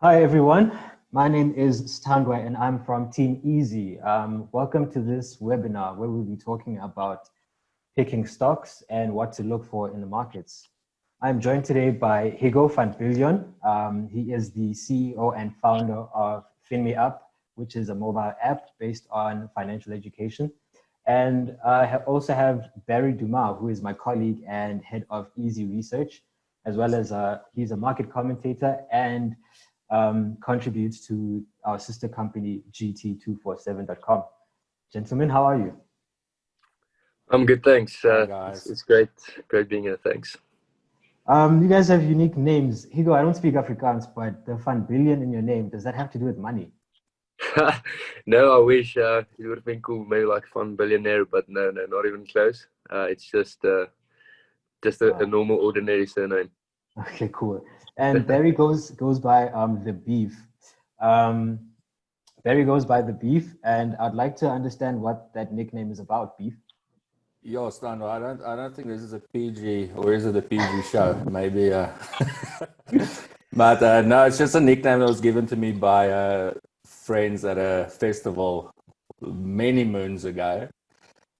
Hi, everyone. My name is Sthandwa and I'm from Team Easy. Welcome to this webinar where we'll be talking about picking stocks and what to look for in the markets. I'm joined today by Higgo van Biljon. He is the CEO and founder of FinMeUp, which is a mobile app based on financial education. And I also have Barry Dumas, who is my colleague and head of Easy Research, as well as he's a market commentator and contributes to our sister company, gt247.com. Gentlemen, how are you? I'm good, thanks. Hi, guys. It's great being here, thanks. You guys have unique names. Higgo, I don't speak Afrikaans, but the Van Biljon in your name, does that have to do with money? No, I wish it would have been cool, maybe like Van Billionaire, but no, not even close. It's just a normal, ordinary surname. Okay, cool. And Barry goes by the Beef. Barry goes by the Beef, and I'd like to understand what that nickname is about, Beef. Yo, Stano, I don't think this is a PG, or is it a PG show? Maybe. But no, it's just a nickname that was given to me by friends at a festival many moons ago.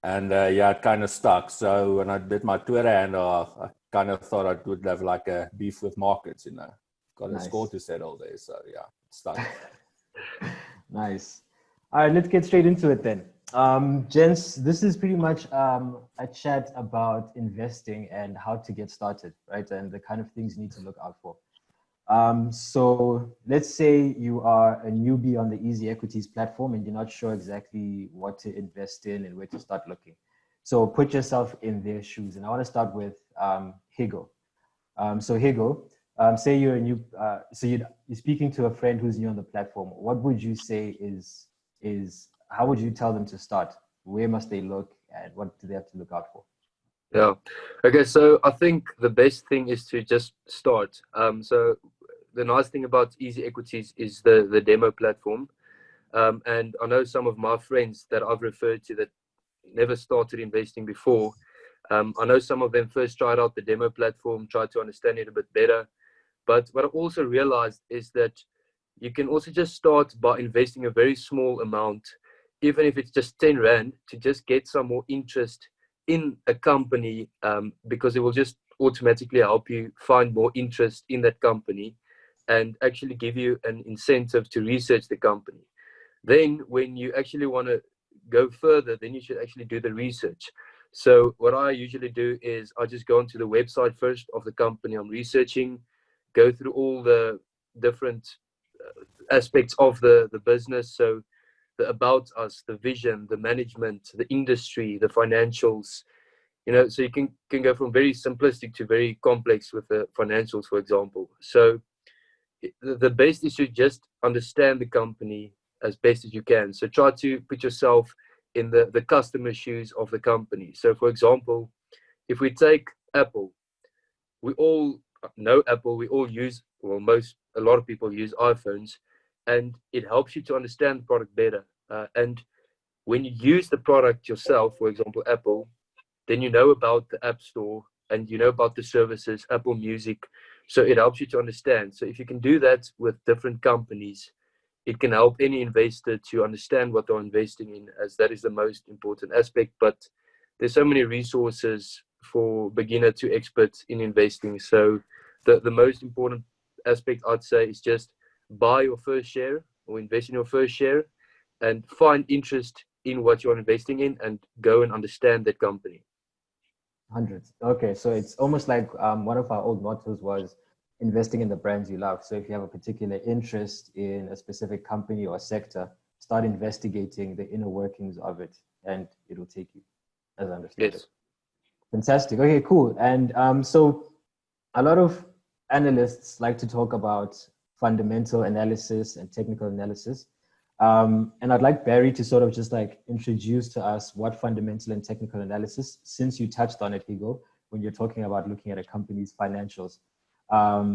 And yeah, it kind of stuck. So when I did my Twitter handle, I kind of thought I would have like a beef with markets, Got a score to settle there. So yeah, it stuck. Nice. All right, let's get straight into it then. Gents, this is pretty much a chat about investing and how to get started, right? And the kind of things you need to look out for. So let's say you are a newbie on the EasyEquities platform and you're not sure exactly what to invest in and where to start looking. So put yourself in their shoes. And I want to start with Higgo. So Higgo, say you're a new, so you're speaking to a friend who's new on the platform. What would you say is how would you tell them to start? Where must they look and what do they have to look out for? Yeah. Okay. So I think the best thing is to just start. So the nice thing about EasyEquities is the demo platform. And I know some of my friends that I've referred to that never started investing before. I know some of them first tried out the demo platform, tried to understand it a bit better. But what I also realized is that you can also just start by investing a very small amount, even if it's just 10 Rand, to just get some more interest in a company, because it will just automatically help you find more interest in that company and actually give you an incentive to research the company. Then when you actually want to go further, then you should actually do the research. So what I usually do is I just go onto the website first of the company I'm researching, go through all the different aspects of the business. So the about us, the vision, the management, the industry, the financials, so you can go from very simplistic to very complex with the financials, for example. So the best is to just understand the company as best as you can. So try to put yourself in the customer shoes of the company. So for example, if we take Apple, we all know Apple, we all use, well, a lot of people use iPhones, and it helps you to understand the product better. And when you use the product yourself, for example, Apple, then you know about the App Store and you know about the services, Apple Music. So it helps you to understand. So if you can do that with different companies, it can help any investor to understand what they're investing in, as that is the most important aspect. But there's so many resources for beginner to expert in investing. So the most important aspect, I'd say, is just buy your first share or invest in your first share and find interest in what you're investing in and go and understand that company. Hundreds. Okay, so it's almost like one of our old mottos was investing in the brands you love. So if you have a particular interest in a specific company or sector, start investigating the inner workings of it and it'll take you, as I understand it. Fantastic. Okay, cool. And so a lot of analysts like to talk about fundamental analysis and technical analysis. And I'd like Barry to sort of just like introduce to us what fundamental and technical analysis, since you touched on it, Higgo, when you're talking about looking at a company's financials.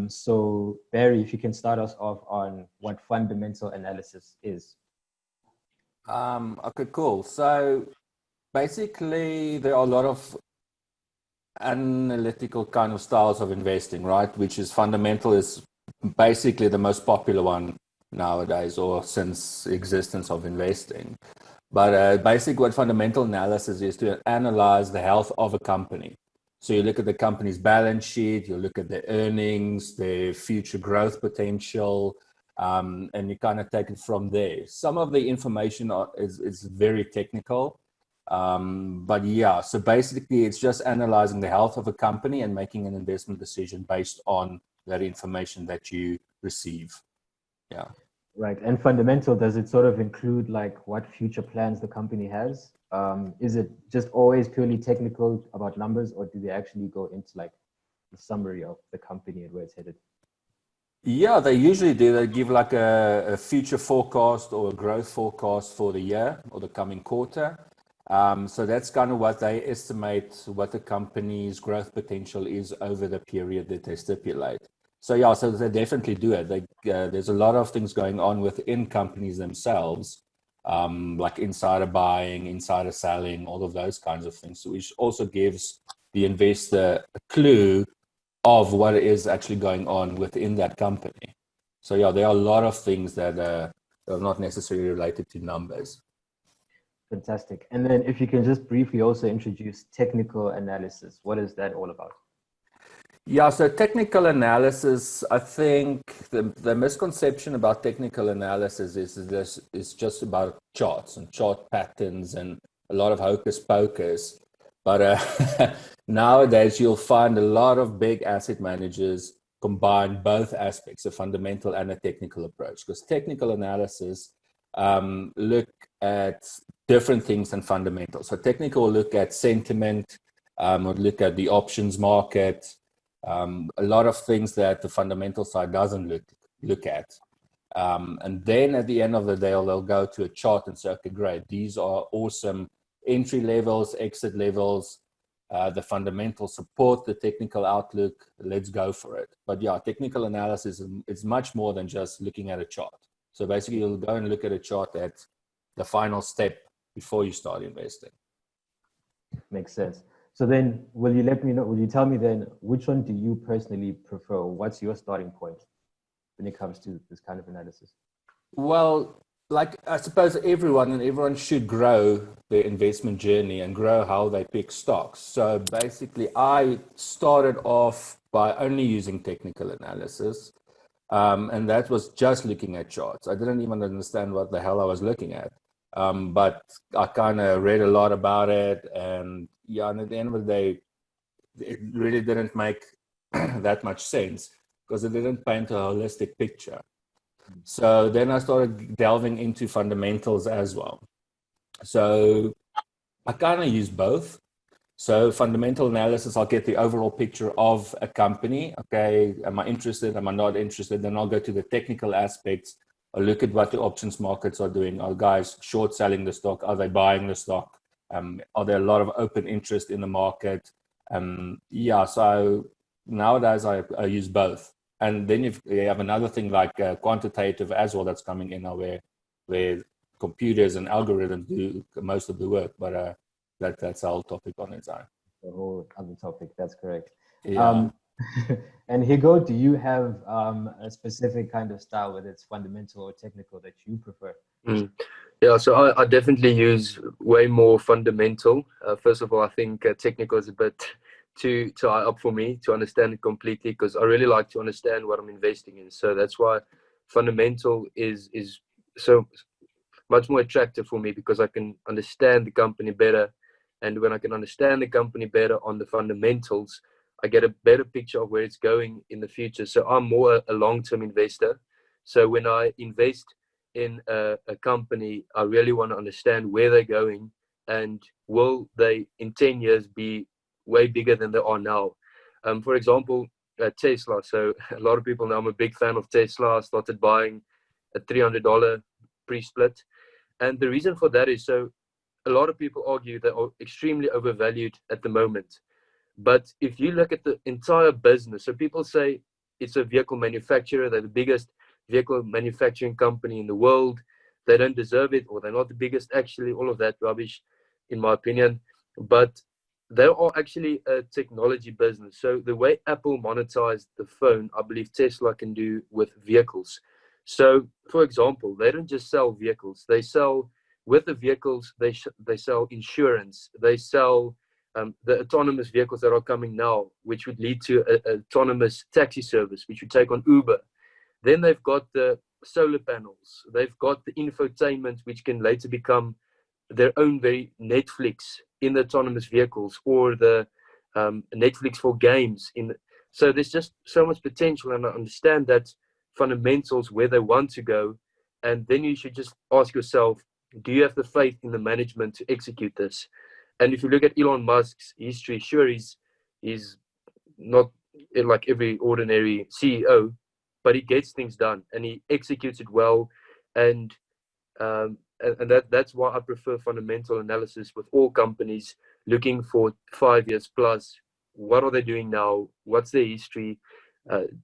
So Barry, if you can start us off on what fundamental analysis is. Okay, cool. So basically, there are a lot of analytical kind of styles of investing, right? Which is fundamental is basically the most popular one nowadays, or since existence of investing. But basically what fundamental analysis is to analyze the health of a company. So you look at the company's balance sheet, you look at their earnings, their future growth potential, and you kind of take it from there. Some of the information is very technical, but yeah, so basically it's just analyzing the health of a company and making an investment decision based on that information that you receive. Yeah. Right. And fundamental, does it sort of include like what future plans the company has? Is it just always purely technical about numbers, or do they actually go into like the summary of the company and where it's headed? Yeah, they usually do. They give like a future forecast or a growth forecast for the year or the coming quarter. So that's kind of what they estimate what the company's growth potential is over the period that they stipulate. So yeah, so they definitely do it. There's a lot of things going on within companies themselves, like insider buying, insider selling, all of those kinds of things, which also gives the investor a clue of what is actually going on within that company. So yeah, there are a lot of things that are not necessarily related to numbers. Fantastic. And then if you can just briefly also introduce technical analysis, what is that all about? Yeah, so technical analysis, I think the misconception about technical analysis is just about charts and chart patterns and a lot of hocus pocus. But nowadays, you'll find a lot of big asset managers combine both aspects, a fundamental and a technical approach, because technical analysis look at different things than fundamental. So technical will look at sentiment, will look at the options market, a lot of things that the fundamental side doesn't look at. And then at the end of the day, they'll go to a chart and say, okay, great, these are awesome entry levels, exit levels, the fundamentals support the technical outlook, let's go for it. But yeah, technical analysis is much more than just looking at a chart. So basically, you'll go and look at a chart at the final step before you start investing. Makes sense. So then will you tell me then, which one do you personally prefer? What's your starting point when it comes to this kind of analysis? Well, like I suppose everyone should grow their investment journey and grow how they pick stocks. So basically, I started off by only using technical analysis, and that was just looking at charts. I didn't even understand what the hell I was looking at, but I kind of read a lot about it, and yeah, and at the end of the day, it really didn't make that much sense because it didn't paint a holistic picture. So then I started delving into fundamentals as well. So I kind of use both. So fundamental analysis, I'll get the overall picture of a company. Okay, am I interested? Am I not interested? Then I'll go to the technical aspects. I'll look at what the options markets are doing. Are guys short selling the stock? Are they buying the stock? Are there a lot of open interest in the market? Yeah, so nowadays I use both. And then you have another thing like quantitative as well that's coming in now where computers and algorithms do most of the work, but that's our topic on its own. The whole other topic, that's correct. Yeah. And Higgo, do you have a specific kind of style, whether it's fundamental or technical, that you prefer? Yeah, so I definitely use way more fundamental. First of all, I think technical is a bit too high up for me to understand it completely, because I really like to understand what I'm investing in. So that's why fundamental is so much more attractive for me, because I can understand the company better. And when I can understand the company better on the fundamentals, I get a better picture of where it's going in the future. So I'm more a long-term investor. So when I invest in a company, I really want to understand where they're going and will they in 10 years be way bigger than they are now. For example, Tesla. So a lot of people know I'm a big fan of Tesla. I started buying at $300 pre-split. And the reason for that is, so a lot of people argue they are extremely overvalued at the moment. But if you look at the entire business, so people say it's a vehicle manufacturer, they're the biggest vehicle manufacturing company in the world. They don't deserve it, or they're not the biggest. Actually, all of that rubbish, in my opinion. But they are actually a technology business. So the way Apple monetized the phone, I believe Tesla can do with vehicles. So, for example, they don't just sell vehicles. They sell, with the vehicles, they sell insurance. They sell the autonomous vehicles that are coming now, which would lead to an autonomous taxi service, which would take on Uber. Then they've got the solar panels. They've got the infotainment, which can later become their own very Netflix in the autonomous vehicles, or the Netflix for games. So there's just so much potential, and I understand that fundamentals where they want to go. And then you should just ask yourself, do you have the faith in the management to execute this? And if you look at Elon Musk's history, sure, he's not like every ordinary CEO, but he gets things done and he executes it well. And that's why I prefer fundamental analysis with all companies, looking for 5 years plus. What are they doing now? What's their history?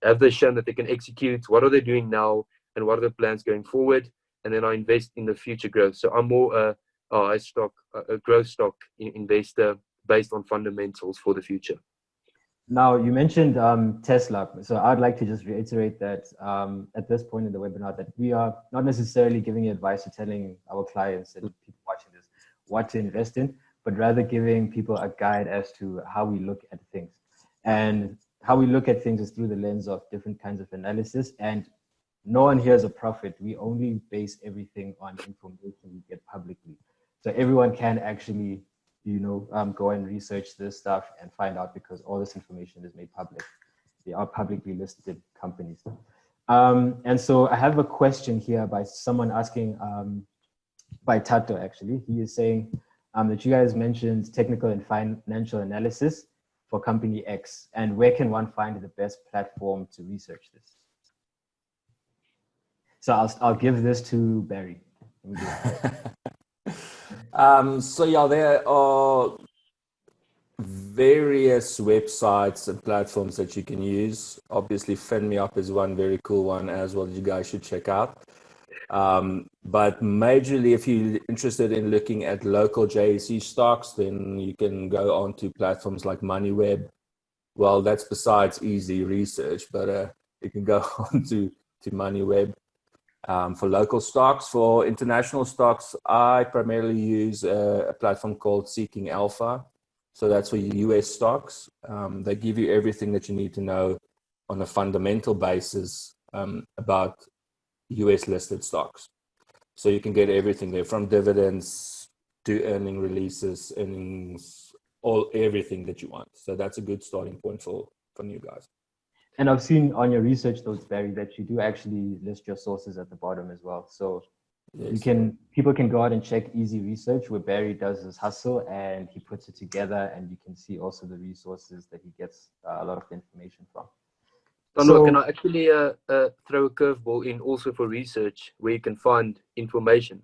Have they shown that they can execute? What are they doing now? And what are the plans going forward? And then I invest in the future growth. So I'm more a growth stock investor based on fundamentals for the future. Now, you mentioned Tesla. So I'd like to just reiterate that at this point in the webinar, that we are not necessarily giving advice or telling our clients and people watching this what to invest in, but rather giving people a guide as to how we look at things. And how we look at things is through the lens of different kinds of analysis. And no one here is a prophet. We only base everything on information we get publicly. So everyone can actually go and research this stuff and find out, because all this information is made public. They are publicly listed companies. And so I have a question here by someone asking, by Tato actually. He is saying that you guys mentioned technical and financial analysis for company X, and where can one find the best platform to research this? So I'll give this to Barry. So yeah, there are various websites and platforms that you can use. Obviously, FinMeUp is one very cool one as well that you guys should check out. But majorly, if you're interested in looking at local JSE stocks, then you can go on to platforms like MoneyWeb. Well, that's besides Easy Research, but you can go on to MoneyWeb. For local stocks. For international stocks, I primarily use a platform called Seeking Alpha. So that's for US stocks. They give you everything that you need to know on a fundamental basis about US listed stocks. So you can get everything there, from dividends to earning releases, everything that you want. So that's a good starting point for new guys. And I've seen on your research notes, Barry, that you do actually list your sources at the bottom as well. So yes, people can go out and check Easy Research, where Barry does his hustle and he puts it together, and you can see also the resources that he gets a lot of the information from. So, can I actually throw a curveball in also for research where you can find information?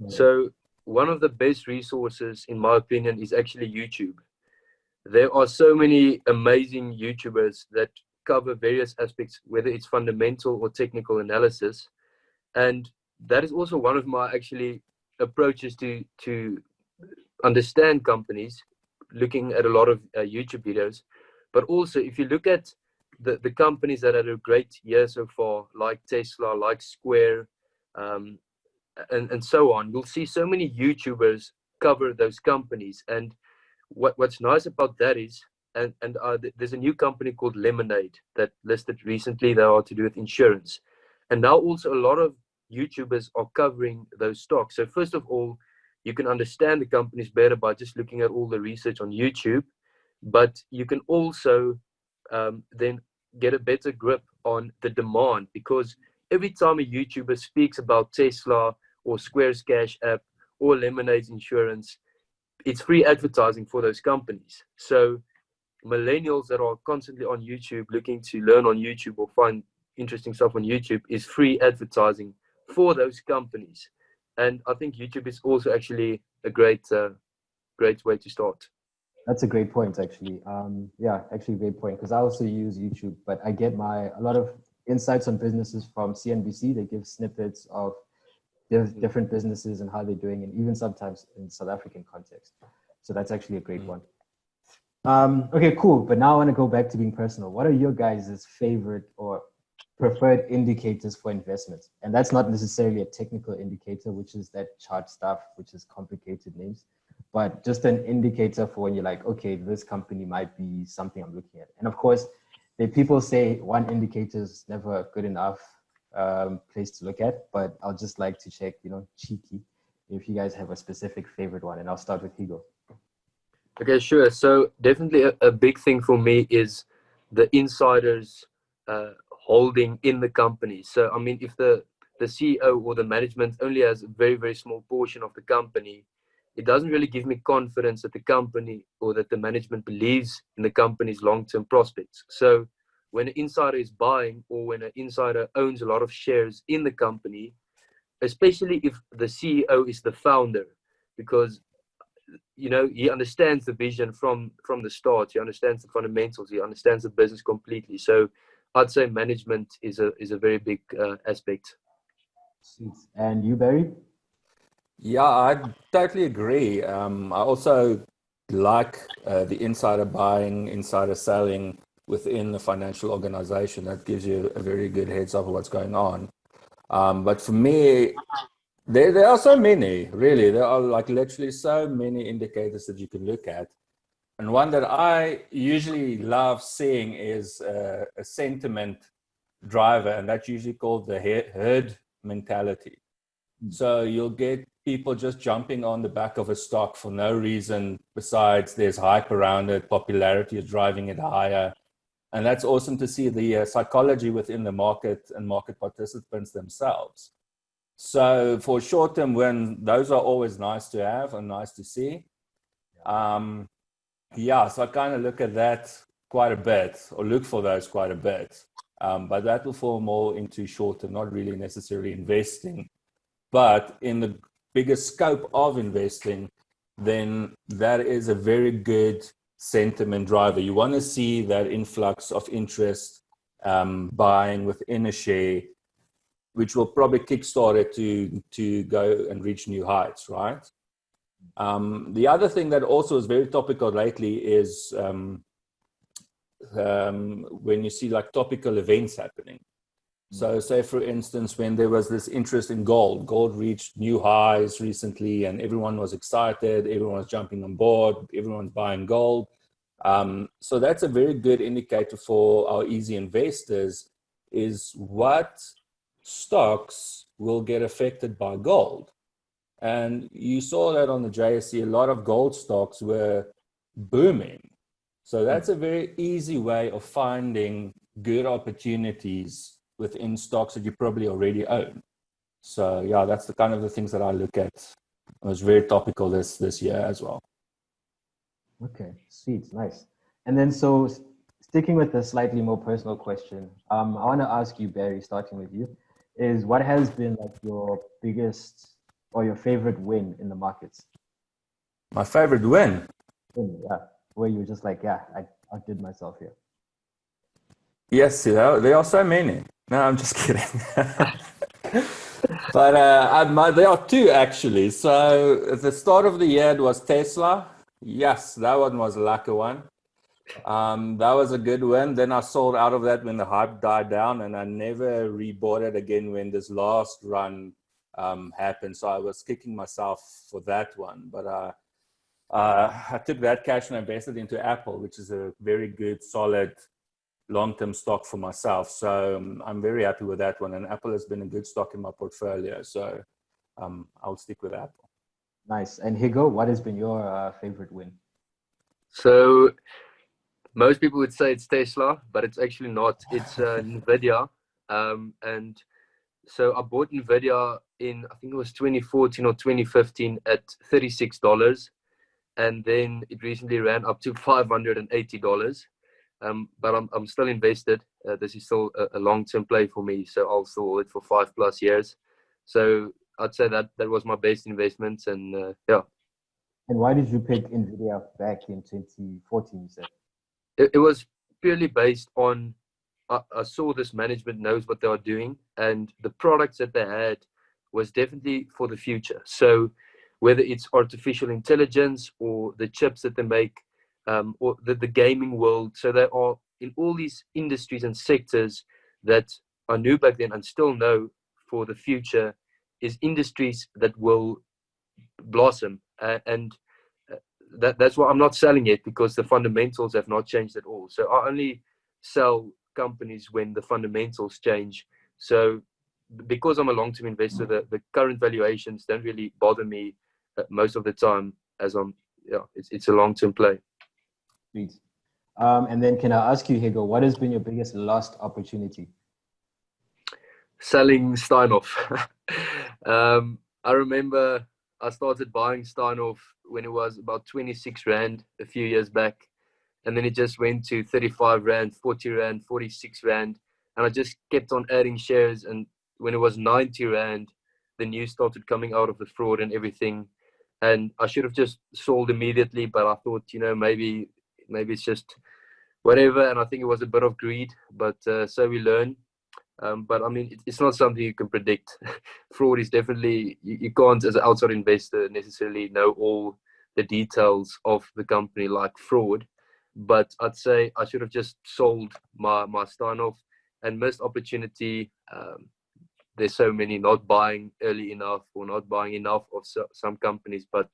Okay. So one of the best resources, in my opinion, is actually YouTube. There are so many amazing YouTubers that cover various aspects, whether it's fundamental or technical analysis. And that is also one of my actually approaches to understand companies, looking at a lot of YouTube videos. But also, if you look at the companies that had a great year so far, like Tesla, like Square, and so on, you'll see so many YouTubers cover those companies. And what's nice about that is, there's a new company called Lemonade that listed recently. They are to do with insurance. And now also a lot of YouTubers are covering those stocks. So first of all, you can understand the companies better by just looking at all the research on YouTube. But you can also then get a better grip on the demand, because every time a YouTuber speaks about Tesla or Square's Cash App or Lemonade's insurance, it's free advertising for those companies. So millennials that are constantly on YouTube, looking to learn on YouTube or find interesting stuff on YouTube, is free advertising for those companies. And I think YouTube is also actually a great way to start. That's a great point, actually. Yeah, actually a great point, because I also use YouTube, but I get a lot of insights on businesses from CNBC. They give snippets of different businesses and how they're doing, and even sometimes in South African context. So that's actually a great one. Okay, cool. But now I want to go back to being personal. What are your guys' favorite or preferred indicators for investments? And that's not necessarily a technical indicator, which is that chart stuff, which is complicated names, but just an indicator for when you're like, okay, this company might be something I'm looking at. And of course, people say one indicator is never good enough place to look at, but I'll just like to check, cheeky, if you guys have a specific favorite one. And I'll start with Higo. Okay, sure. So definitely a big thing for me is the insiders holding in the company. So, I mean, if the CEO or the management only has a very, very small portion of the company, it doesn't really give me confidence that the company or that the management believes in the company's long-term prospects. So when an insider is buying or when an insider owns a lot of shares in the company, especially if the CEO is the founder, because he understands the vision from the start. He understands the fundamentals. He understands the business completely. So I'd say management is a very big aspect. And you, Barry? Yeah, I totally agree. I also like the insider buying, insider selling within the financial organization. That gives you a very good heads up of what's going on. But for me, there are so many, really. There are like literally so many indicators that you can look at. And one that I usually love seeing is a sentiment driver, and that's usually called the herd mentality. So you'll get people just jumping on the back of a stock for no reason besides there's hype around it, popularity is driving it higher. And that's awesome to see the psychology within the market and market participants themselves. So for short-term win, those are always nice to have and nice to see. So I kind of look at that quite a bit, or look for those quite a bit. But that will fall more into short-term, not really necessarily investing. But in the bigger scope of investing, then that is a very good sentiment driver. You want to see that influx of interest buying within a share, which will probably kickstart it to go and reach new heights, right? The other thing that also is very topical lately is when you see like topical events happening. So say, for instance, when there was this interest in gold reached new highs recently and everyone was excited, everyone was jumping on board, everyone's buying gold. So that's a very good indicator for our easy investors is what stocks will get affected by gold. And you saw that on the JSE, a lot of gold stocks were booming. So that's a very easy way of finding good opportunities within stocks that you probably already own. So yeah, that's the kind of the things that I look at. It was very topical this year as well. Okay, sweet, nice. And then so sticking with a slightly more personal question, I want to ask you, Barry, starting with you, is what has been like your biggest or your favorite win in the markets? My favorite win? Yeah, where you're just like, yeah, I outdid myself here. Yes, there are so many. No, I'm just kidding. But there are two actually. So at the start of the year, it was Tesla. Yes, that one was a lucky one. That was a good win. Then I sold out of that when the hype died down, and I never rebought it again when this last run happened. So I was kicking myself for that one. But I took that cash and invested into Apple, which is a very good, solid long-term stock for myself. So I'm very happy with that one. And Apple has been a good stock in my portfolio. So I'll stick with Apple. Nice. And Higo, what has been your favorite win? So most people would say it's Tesla, but it's actually not. It's NVIDIA. And so I bought NVIDIA in, I think it was 2014 or 2015 at $36. And then it recently ran up to $580. But I'm still invested. This is still a long-term play for me, so I'll still hold it for 5+ years. So I'd say that was my best investment, and yeah. And why did you pick NVIDIA back in 2014, you said? It was purely based on, I saw this management knows what they are doing, and the products that they had was definitely for the future. So whether it's artificial intelligence or the chips that they make, or the gaming world. So they are in all these industries and sectors that I knew back then and still know for the future is industries that will blossom. And that's why I'm not selling it, because the fundamentals have not changed at all. So I only sell companies when the fundamentals change. So because I'm a long-term investor, the current valuations don't really bother me most of the time, as it's a long-term play. Sweet. And then can I ask you, Higgo, what has been your biggest lost opportunity? Selling Steinhoff. I remember I started buying Steinhoff when it was about 26 Rand a few years back. And then it just went to 35 Rand, 40 Rand, 46 Rand. And I just kept on adding shares. And when it was 90 Rand, the news started coming out of the fraud and everything. And I should have just sold immediately, but I thought, maybe it's just whatever. And I think it was a bit of greed, but so we learn. But I mean, it's not something you can predict. Fraud is definitely, you can't, as an outside investor, necessarily know all the details of the company like fraud. But I'd say I should have just sold my Steinhoff and missed opportunity. There's so many not buying early enough or not buying enough of some companies, but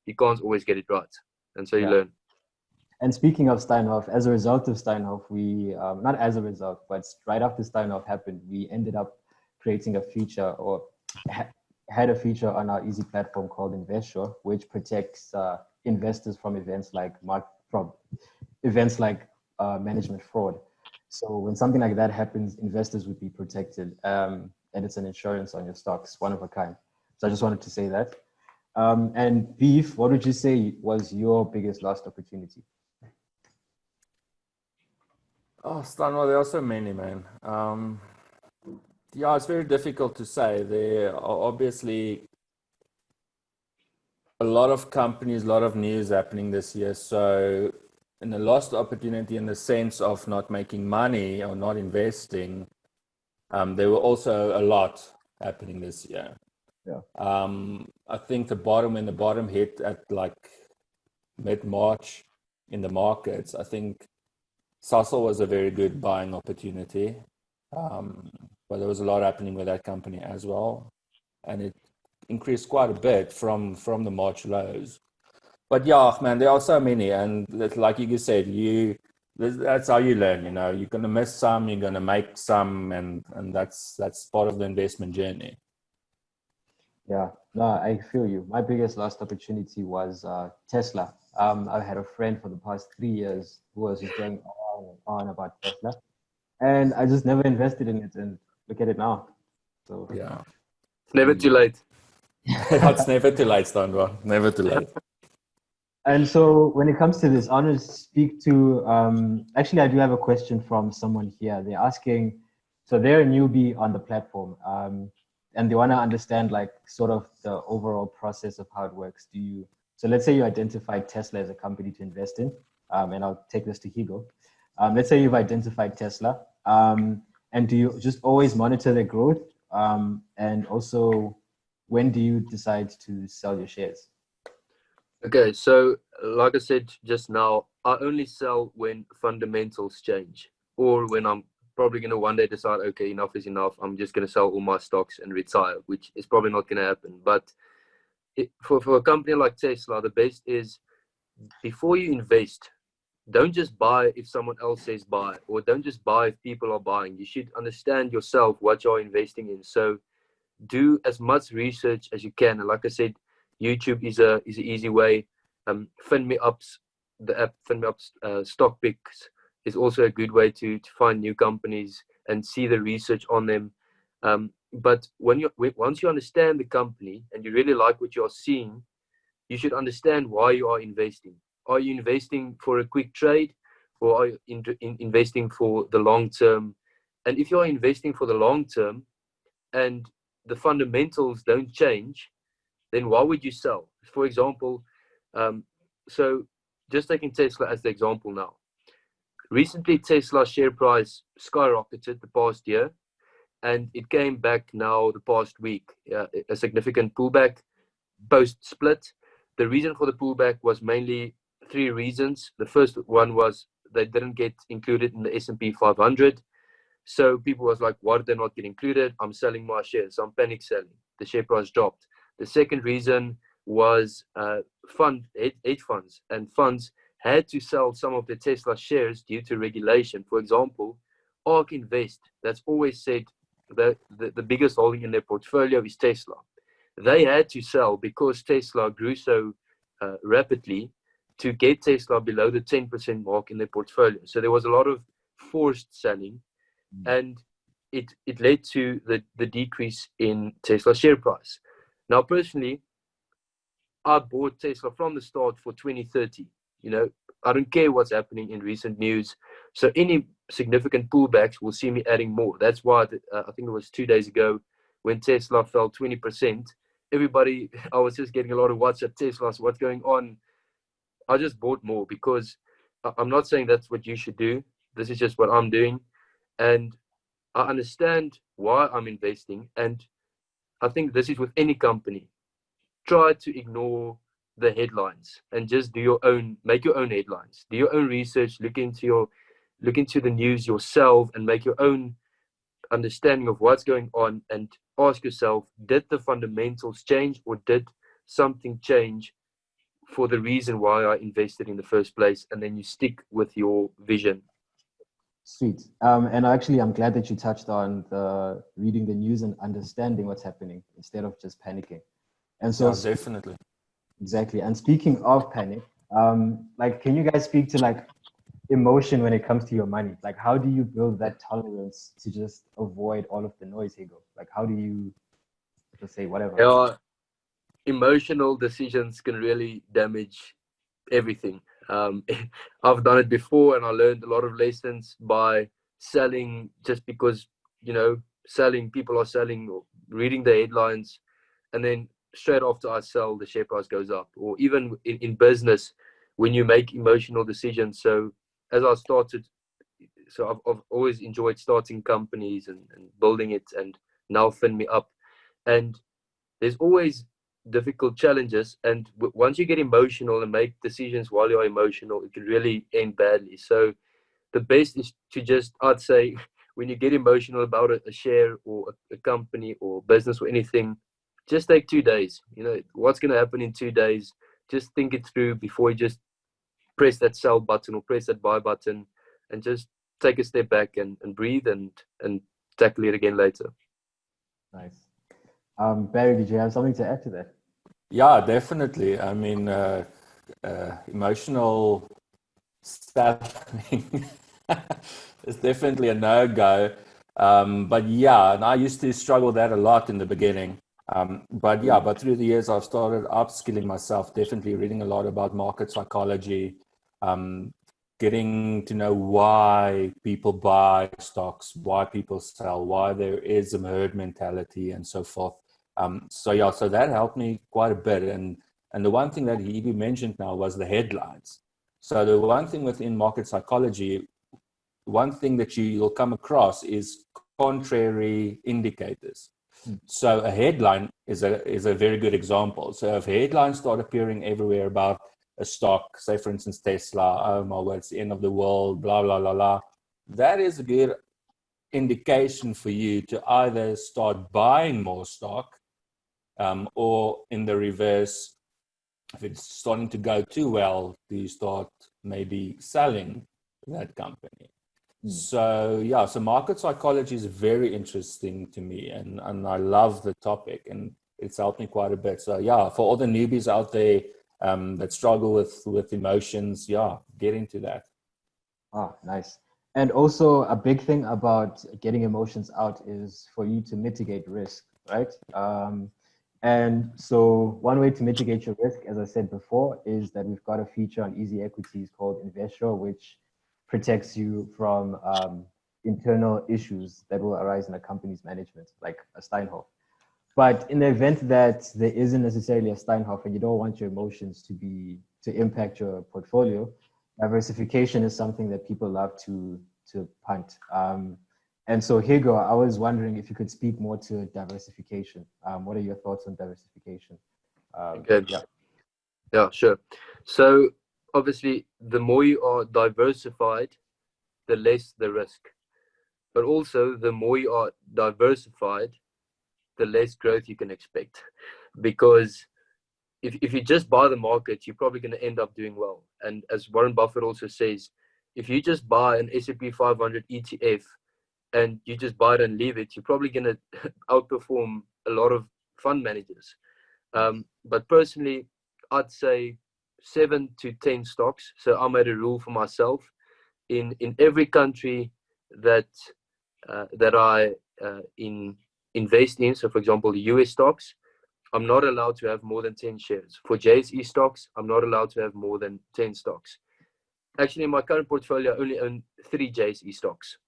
you can't always get it right. And so you learn. And speaking of Steinhoff, as a result of Steinhoff, we, not as a result, but right after Steinhoff happened, we ended up creating a feature or had a feature on our Easy platform called Offshore, which protects investors from events like management fraud. So when something like that happens, investors would be protected, and it's an insurance on your stocks, one of a kind. So I just wanted to say that. And Beef, what would you say was your biggest lost opportunity? Oh, Stanwell, there are so many, man. It's very difficult to say. There are obviously a lot of companies, a lot of news happening this year. So in a lost opportunity in the sense of not making money or not investing, there were also a lot happening this year. Yeah. I think when the bottom hit at like mid-March in the markets, I think Sasol was a very good buying opportunity. But there was a lot happening with that company as well. And it increased quite a bit from the March lows. But yeah, man, there are so many. And like you said, that's how you learn, You're going to miss some, you're going to make some, and that's part of the investment journey. Yeah, no, I feel you. My biggest lost opportunity was Tesla. I've had a friend for the past 3 years who was just going on and on about Tesla. And I just never invested in it, and look at it now. So yeah, it's never too late. It's never too late, Stanwa. Never too late. And so when it comes to this, I want to speak to, actually, I do have a question from someone here. They're asking, so they're a newbie on the platform, and they want to understand like sort of the overall process of how it works. So let's say you identified Tesla as a company to invest in, and I'll take this to Higgo. Let's say you've identified Tesla, and do you just always monitor their growth? And also, when do you decide to sell your shares? Okay, so like I said just now, I only sell when fundamentals change, or when I'm probably going to one day decide, okay, enough is enough. I'm just going to sell all my stocks and retire, which is probably not going to happen. But for a company like Tesla, the best is before you invest, don't just buy if someone else says buy, or don't just buy if people are buying. You should understand yourself what you're investing in. So do as much research as you can. And like I said, YouTube is an easy way. FinMeUp's, the app FinMeUp's stock picks is also a good way to find new companies and see the research on them. But once you understand the company and you really like what you're seeing, you should understand why you are investing. Are you investing for a quick trade, or are you investing for the long term? And if you are investing for the long term and the fundamentals don't change, then why would you sell? For example, so just taking Tesla as the example now. Recently, Tesla's share price skyrocketed the past year, and it came back now the past week, a significant pullback post-split. The reason for the pullback was mainly three reasons. The first one was they didn't get included in the S&P 500. So people was like, why did they not get included? I'm selling my shares. I'm panic selling. The share price dropped. The second reason was hedge funds, and funds had to sell some of the Tesla shares due to regulation. For example, ARK Invest, that's always said that the biggest holding in their portfolio is Tesla. They had to sell because Tesla grew so rapidly to get Tesla below the 10% mark in their portfolio. So there was a lot of forced selling, and it led to the decrease in Tesla share price. Now, personally, I bought Tesla from the start for 2030. You know, I don't care what's happening in recent news. So any significant pullbacks will see me adding more. That's why I think it was 2 days ago when Tesla fell 20%. Everybody, I was just getting a lot of WhatsApp Teslas. What's going on? I just bought more because I'm not saying that's what you should do. This is just what I'm doing. And I understand why I'm investing. And I think this is with any company. Try to ignore the headlines and just make your own headlines. Do your own research, look into the news yourself and make your own understanding of what's going on, and ask yourself, did the fundamentals change, or did something change for the reason why I invested in the first place? And then you stick with your vision. Sweet. And actually, I'm glad that you touched on the reading the news and understanding what's happening instead of just panicking. And so, yeah, definitely. Exactly. And speaking of panic, like, can you guys speak to like emotion when it comes to your money? Like, how do you build that tolerance to just avoid all of the noise, Higgo? Like, how do you just say whatever? Yeah, emotional decisions can really damage everything. I've done it before, and I learned a lot of lessons by selling just because, people are selling, or reading the headlines, and then straight after I sell, the share price goes up. Or even in business, when you make emotional decisions. So as I started, I've always enjoyed starting companies and building it, and now FinMeUp. And there's always difficult challenges, and once you get emotional and make decisions while you're emotional, it can really end badly. So the best is to just, I'd say, when you get emotional about a share or a company or business or anything, just take 2 days. What's going to happen in 2 days? Just think it through before you just press that sell button or press that buy button, and just take a step back and breathe and tackle it again later. Nice. Barry, did you have something to add to that? Yeah, definitely. I mean, emotional stuffing is definitely a no-go. But yeah, and I used to struggle with that a lot in the beginning. But through the years, I've started upskilling myself, definitely reading a lot about market psychology, getting to know why people buy stocks, why people sell, why there is a herd mentality, and so forth. So that helped me quite a bit. And the one thing that Higgo mentioned now was the headlines. So the one thing within market psychology, one thing that you'll come across is contrary indicators. So a headline is a very good example. So if headlines start appearing everywhere about a stock, say for instance Tesla, oh my word, it's the end of the world, blah blah blah blah, that is a good indication for you to either start buying more stock, or in the reverse, if it's starting to go too well, do you start maybe selling that company? So market psychology is very interesting to me, and I love the topic, and it's helped me quite a bit. So for all the newbies out there that struggle with emotions, get into that. Oh, nice. And also a big thing about getting emotions out is for you to mitigate risk, right? And so one way to mitigate your risk, as I said before, is that we've got a feature on EasyEquities called Offshore, which protects you from internal issues that will arise in a company's management, like a Steinhoff. But in the event that there isn't necessarily a Steinhoff and you don't want your emotions to impact your portfolio, diversification is something that people love to punt. And so Higgo, I was wondering if you could speak more to diversification. What are your thoughts on diversification? Yeah, sure. So obviously, the more you are diversified, the less the risk. But also, the more you are diversified, the less growth you can expect. Because if you just buy the market, you're probably going to end up doing well. And as Warren Buffett also says, if you just buy an S&P 500 ETF and you just buy it and leave it, you're probably going to outperform a lot of fund managers. But personally, I'd say 7 to 10 stocks. So I made a rule for myself in every country that I invest in. So, for example, the US stocks, I'm not allowed to have more than 10 shares. For JSE stocks, I'm not allowed to have more than 10 stocks. Actually, in my current portfolio, I only own 3 JSE stocks.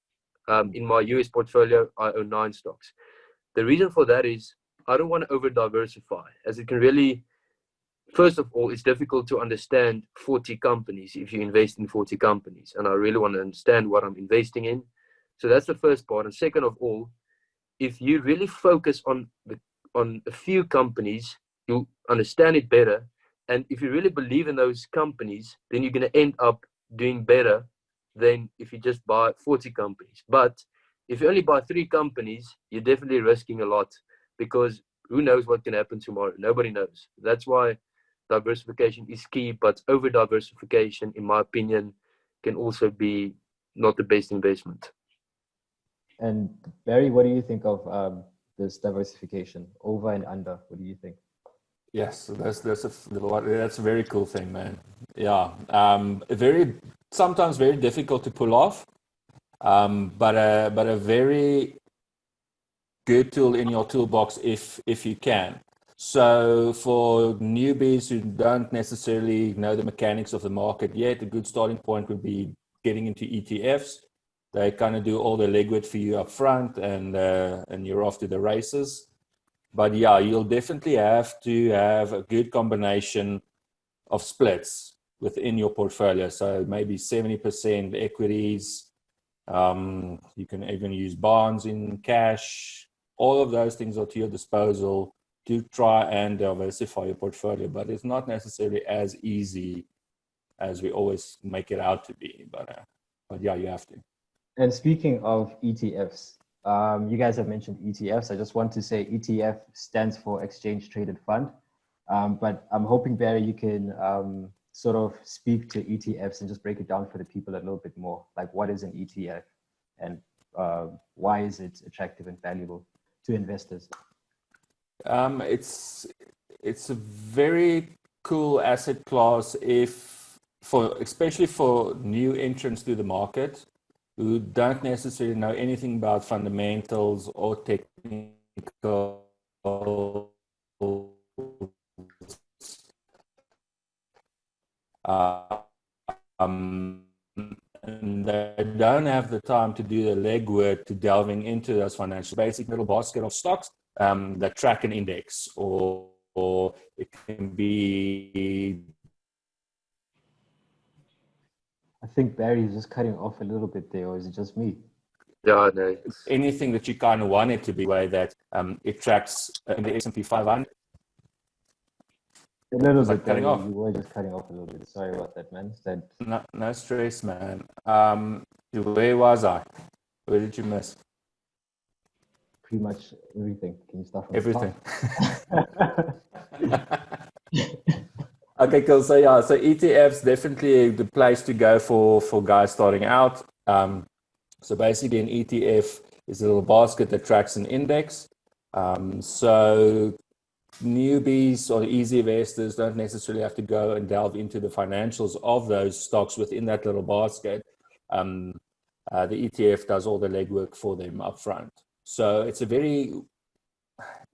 In my US portfolio, I own 9 stocks. The reason for that is I don't want to over diversify, as it can really, first of all, it's difficult to understand 40 companies if you invest in 40 companies. And I really want to understand what I'm investing in. So that's the first part. And second of all, if you really focus on a few companies, you'll understand it better. And if you really believe in those companies, then you're going to end up doing better than if you just buy 40 companies. But if you only buy 3 companies, you're definitely risking a lot, because who knows what can happen tomorrow? Nobody knows. That's why diversification is key, but over diversification, in my opinion, can also be not the best investment. And Barry, what do you think of this diversification, over and under? What do you think? Yes, that's a very cool thing, man. Yeah, sometimes very difficult to pull off, but a very good tool in your toolbox if you can. So for newbies who don't necessarily know the mechanics of the market yet, a good starting point would be getting into ETFs. They kind of do all the legwork for you up front, and you're off to the races. But yeah, you'll definitely have to have a good combination of splits within your portfolio. So maybe 70% equities. You can even use bonds in cash. All of those things are to your disposal to try and diversify your portfolio. But it's not necessarily as easy as we always make it out to be. But yeah, you have to. And speaking of ETFs, you guys have mentioned ETFs. I just want to say ETF stands for Exchange Traded Fund. But I'm hoping, Barry, you can sort of speak to ETFs and just break it down for the people a little bit more. Like, what is an ETF, and why is it attractive and valuable to investors? It's a very cool asset class, especially for new entrants to the market who don't necessarily know anything about fundamentals or technical. And they don't have the time to do the legwork to delving into those financial basic little basket of stocks that track an index, or it can be. I think Barry is just cutting off a little bit there, or is it just me? Yeah, no. Anything that you kind of want it to be, way that it tracks in the S&P 500. A little bit. Cutting off. You were just cutting off a little bit. Sorry about that, man. No stress, man. Where was I? Where did you miss? Pretty much everything. Can you start from Everything. the top? Okay, cool. So yeah, so ETFs definitely the place to go for guys starting out. So basically, an ETF is a little basket that tracks an index. So newbies or easy investors don't necessarily have to go and delve into the financials of those stocks within that little basket. The ETF does all the legwork for them up front. So it's a very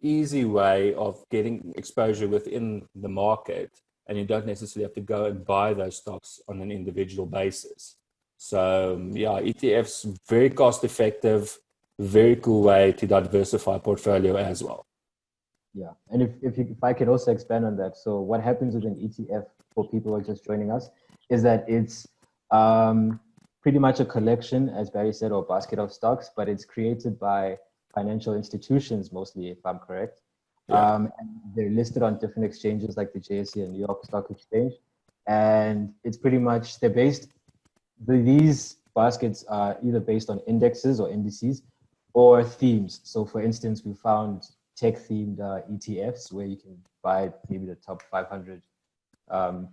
easy way of getting exposure within the market, and you don't necessarily have to go and buy those stocks on an individual basis. So yeah, ETFs, very cost effective, very cool way to diversify portfolio as well. Yeah, and if I could also expand on that. So what happens with an ETF, for people who are just joining us, is that it's pretty much a collection, as Barry said, or basket of stocks, but it's created by financial institutions mostly, if I'm correct. Yeah. And they're listed on different exchanges like the JSE and New York Stock Exchange. and it's pretty much these baskets are either based on indexes or indices or themes. So for instance, we found tech-themed ETFs where you can buy maybe the top 500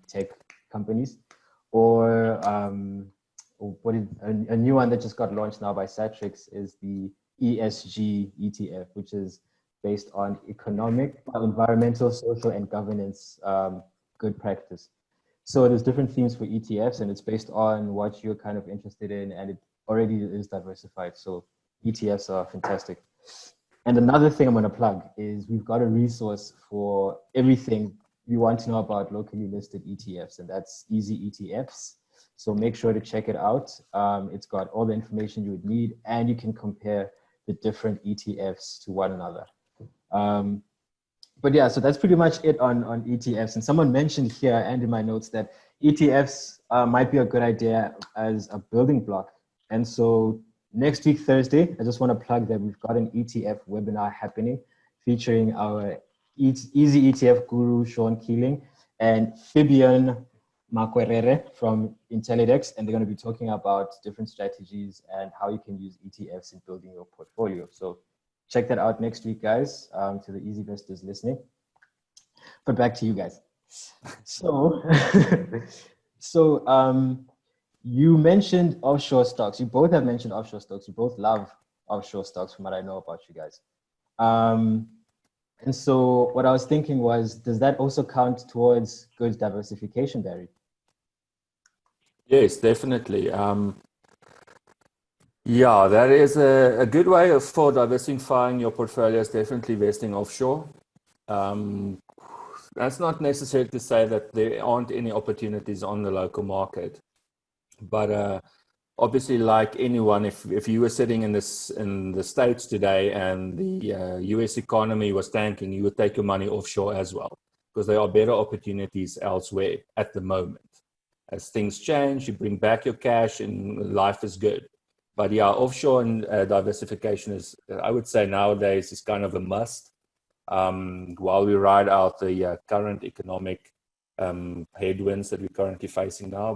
tech companies, or a new one that just got launched now by Satrix is the ESG ETF, which is based on environmental, social, and governance good practice. So there's different themes for ETFs, and it's based on what you're kind of interested in, and it already is diversified. So ETFs are fantastic. And another thing I'm going to plug is we've got a resource for everything you want to know about locally listed ETFs, and that's Easy ETFs. So make sure to check it out. It's got all the information you would need, and you can compare the different ETFs to one another. But yeah, so that's pretty much it on ETFs. And someone mentioned here and in my notes that ETFs might be a good idea as a building block. And so next week, Thursday, I just want to plug that we've got an ETF webinar happening featuring our Easy ETF guru, Sean Keeling, and Fabian Makwerere from Intellidex. And they're going to be talking about different strategies and how you can use ETFs in building your portfolio. So check that out next week, guys, to the Easy Investors listening. But back to you guys. So, you mentioned offshore stocks. You both have mentioned offshore stocks. You both love offshore stocks from what I know about you guys. And so what I was thinking was, does that also count towards good diversification, Barry? Yes, definitely. Yeah, that is a good way for diversifying your portfolio is definitely investing offshore. That's not necessary to say that there aren't any opportunities on the local market. But obviously, like anyone, if you were sitting in the States today and the US economy was tanking, you would take your money offshore as well, because there are better opportunities elsewhere at the moment. As things change, you bring back your cash and life is good. But yeah, offshore and diversification is, I would say nowadays, is kind of a must while we ride out the current economic headwinds that we're currently facing now.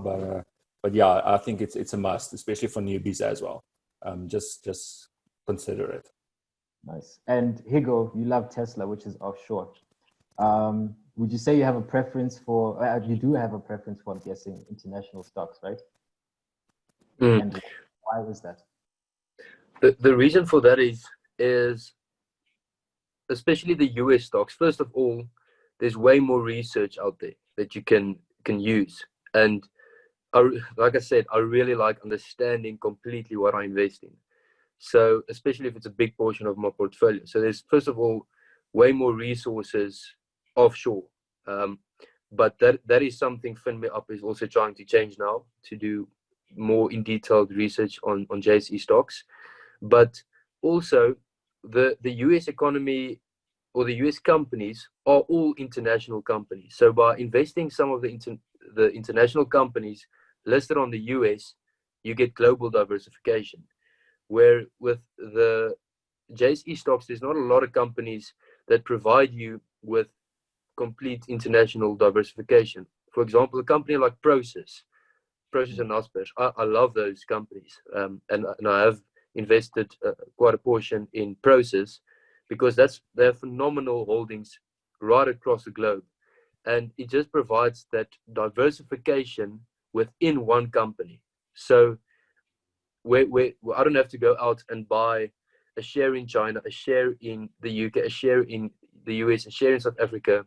But yeah, I think it's a must, especially for newbies as well. Just consider it. Nice. And Higgo, you love Tesla, which is offshore. Would you say you have a preference for, you do have a preference for, I'm guessing, international stocks, right? And why was that? The reason for that is especially the US stocks. First of all, there's way more research out there that you can use. And like I said, I really like understanding completely what I invest in. So especially if it's a big portion of my portfolio. So there's, first of all, way more resources offshore. But that is something FinMeUp is also trying to change now, to do more in detailed research on JSE stocks. But also the US economy or the US companies are all international companies. So by investing some of the international companies listed on the US, you get global diversification. Where with the JSE stocks, there's not a lot of companies that provide you with complete international diversification. For example, a company like Prosus and Naspers, I love those companies, and I have invested quite a portion in Prosus because they're phenomenal holdings right across the globe, and it just provides that diversification within one company. So where I don't have to go out and buy a share in China, a share in the UK, a share in the US, a share in South Africa.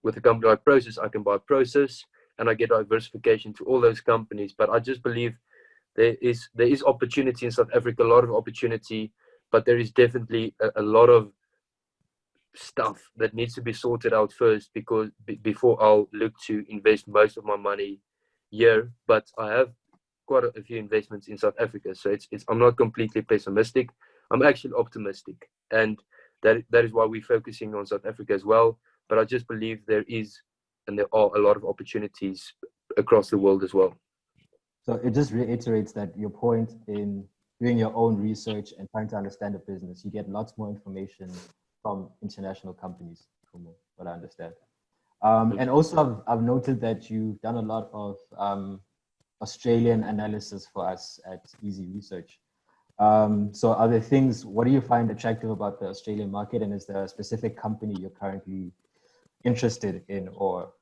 With a company like Prosus, I can buy Prosus and I get diversification to all those companies. But I just believe there is opportunity in South Africa, a lot of opportunity, but there is definitely a lot of stuff that needs to be sorted out first, because before I'll look to invest most of my money here. But I have quite a few investments in South Africa, so I'm not completely pessimistic. I'm actually optimistic, and that is why we're focusing on South Africa as well. But I just believe there are a lot of opportunities across the world as well. So it just reiterates that your point in doing your own research and trying to understand the business, you get lots more information from international companies, from what I understand. And also, I've noted that you've done a lot of Australian analysis for us at Easy Research. So are there things, what do you find attractive about the Australian market, and is there a specific company you're currently interested in, or,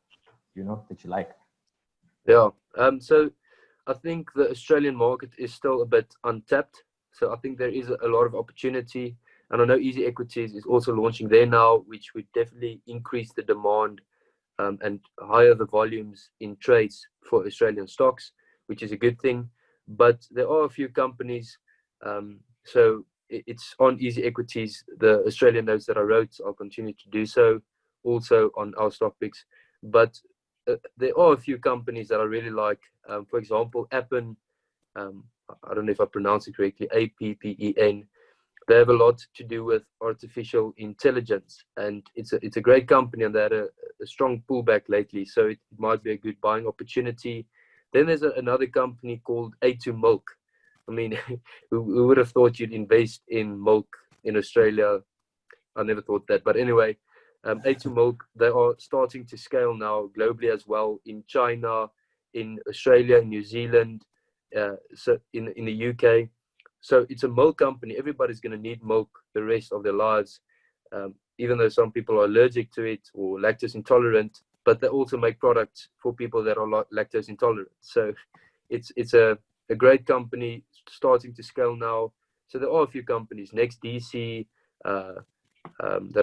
you know, that you like? Yeah, so I think the Australian market is still a bit untapped. So I think there is a lot of opportunity. And I know Easy Equities is also launching there now, which would definitely increase the demand and higher the volumes in trades for Australian stocks, which is a good thing. But there are a few companies. So it's on Easy Equities, the Australian notes that I wrote. I'll continue to do so also on our stock picks. But there are a few companies that I really like. For example, Appen, I don't know if I pronounce it correctly, APPEN. They have a lot to do with artificial intelligence, and it's a great company, and they had a strong pullback lately, so it might be a good buying opportunity. Then there's another company called A2 Milk. I mean, who would have thought you'd invest in milk in Australia? I never thought that, but anyway, A2 Milk, they are starting to scale now globally as well, in China, in Australia, in New Zealand, so in the UK. So it's a milk company. Everybody's going to need milk the rest of their lives, even though some people are allergic to it or lactose intolerant, but they also make products for people that are lactose intolerant. So it's a great company starting to scale now. So there are a few companies, Next DC, that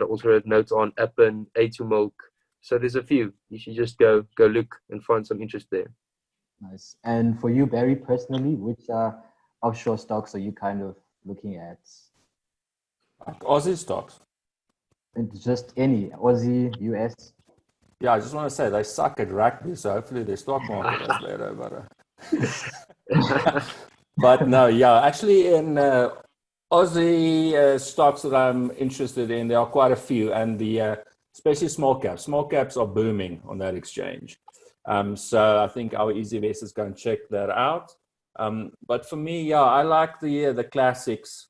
I also read notes on, Appen, A2 Milk. So there's a few. You should just go look and find some interest there. Nice. And for you, Barry, personally, which offshore stocks are you kind of looking at? Aussie stocks. And just any, Aussie, US? Yeah, I just want to say they suck at rugby, so hopefully their stock market is better. But no, yeah, actually in Aussie stocks that I'm interested in, there are quite a few, and especially small caps. Small caps are booming on that exchange. So I think our Easy investors go and check that out. But for me, yeah, I like the classics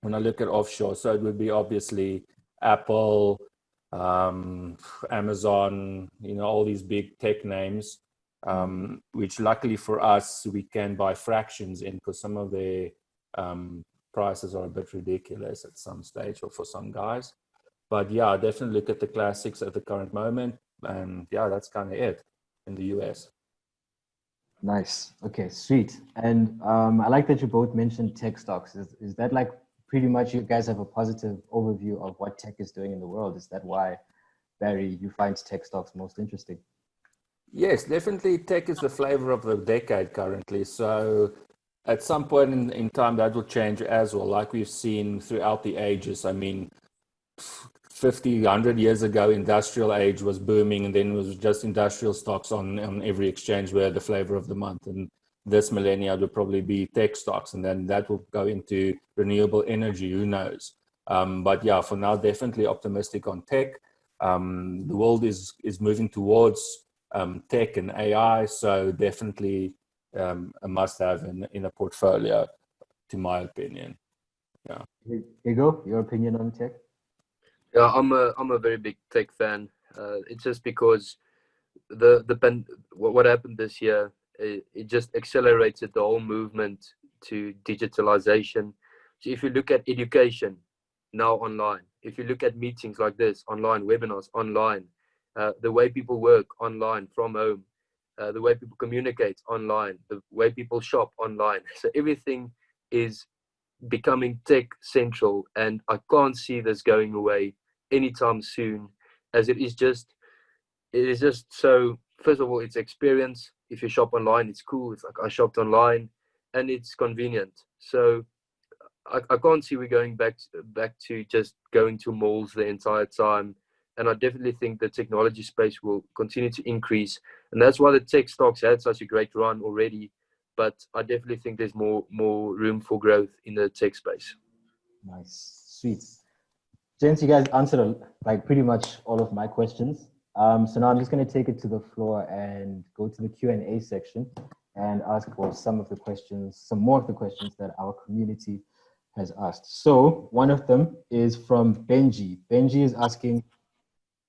when I look at offshore. So it would be obviously Apple, Amazon, you know, all these big tech names, which luckily for us, we can buy fractions in, because some of their prices are a bit ridiculous at some stage, or for some guys. But yeah, definitely look at the classics at the current moment. And yeah, that's kind of it in the US. Nice. Okay, sweet. And I like that you both mentioned tech stocks. Is that like pretty much you guys have a positive overview of what tech is doing in the world? Is that why, Barry, you find tech stocks most interesting? Yes, definitely tech is the flavor of the decade currently. So at some point in time, that will change as well, like we've seen throughout the ages. I mean, 50, 100 years ago, industrial age was booming, and then it was just industrial stocks on every exchange were the flavor of the month. And this millennia will probably be tech stocks, and then that will go into renewable energy, who knows. But yeah, for now, definitely optimistic on tech. The world is moving towards tech and AI, so definitely a must-have in a portfolio, to my opinion. Yeah. Higgo, your opinion on tech? Yeah, I'm a very big tech fan. It's just because what happened this year, it just accelerated the whole movement to digitalization. So if you look at education now online, if you look at meetings like this online, webinars online, the way people work online from home, the way people communicate online, the way people shop online. So everything is becoming tech central, and I can't see this going away anytime soon, as it is just so. First of all, it's experience. If you shop online, it's cool. It's like I shopped online, and it's convenient. So I can't see we going back to just going to malls the entire time. And I definitely think the technology space will continue to increase, and that's why the tech stocks had such a great run already. But I definitely think there's more room for growth in the tech space. Nice, sweet. Gents, you guys answered like pretty much all of my questions. So now I'm just going to take it to the floor and go to the Q&A section and ask for some more of the questions that our community has asked. So one of them is from Benji. Benji is asking,